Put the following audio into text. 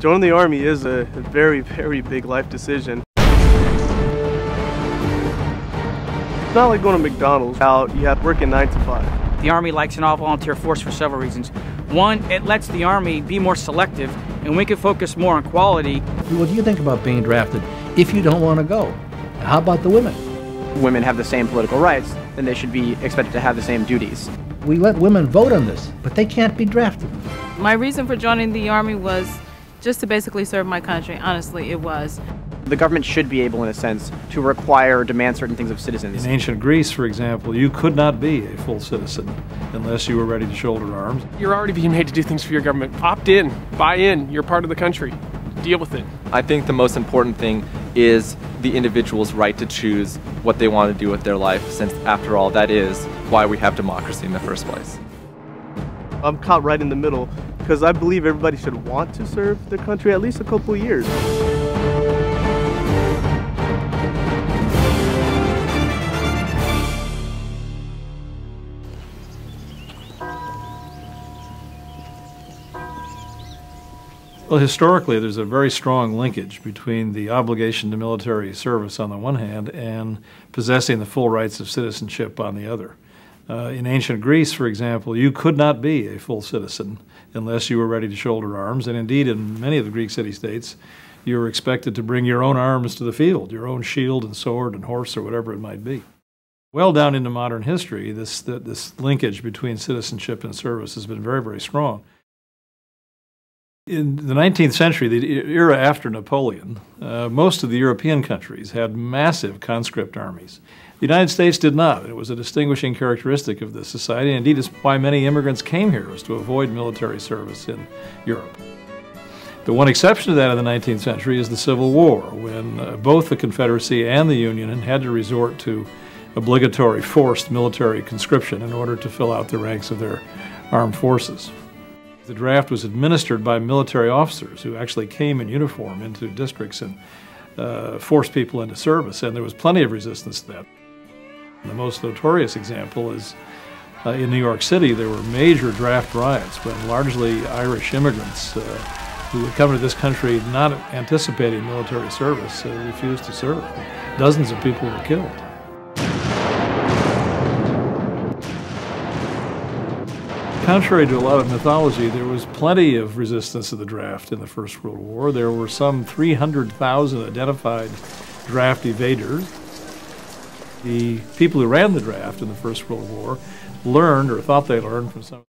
Joining the Army is a very, very big life decision. It's not like going to McDonald's. You have working 9 to 5. The Army likes an all-volunteer force for several reasons. One, it lets the Army be more selective, and we can focus more on quality. What do you think about being drafted if you don't want to go? How about the women? Women have the same political rights, then they should be expected to have the same duties. We let women vote on this, but they can't be drafted. My reason for joining the Army was just to basically serve my country. Honestly, it was. The government should be able, in a sense, to require or demand certain things of citizens. In ancient Greece, for example, you could not be a full citizen unless you were ready to shoulder arms. You're already being made to do things for your government. Opt in, buy in, you're part of the country. Deal with it. I think the most important thing is the individual's right to choose what they want to do with their life, since after all, that is why we have democracy in the first place. I'm caught right in the middle because I believe everybody should want to serve their country at least a couple years. Well, historically, there's a very strong linkage between the obligation to military service on the one hand and possessing the full rights of citizenship on the other. In ancient Greece, for example, you could not be a full citizen unless you were ready to shoulder arms, and indeed in many of the Greek city-states, you were expected to bring your own arms to the field, your own shield and sword and horse or whatever it might be. Well down into modern history, this linkage between citizenship and service has been very, very strong. In the 19th century, the era after Napoleon, most of the European countries had massive conscript armies. The United States did not. It was a distinguishing characteristic of this society. Indeed, it's why many immigrants came here, was to avoid military service in Europe. The one exception to that in the 19th century is the Civil War, when both the Confederacy and the Union had to resort to obligatory forced military conscription in order to fill out the ranks of their armed forces. The draft was administered by military officers who actually came in uniform into districts and forced people into service, and there was plenty of resistance to that. The most notorious example is in New York City. There were major draft riots when largely Irish immigrants who had come to this country not anticipating military service refused to serve. Dozens of people were killed. Contrary to a lot of mythology, there was plenty of resistance to the draft in the First World War. There were some 300,000 identified draft evaders. The people who ran the draft in the First World War learned, or thought they learned, from some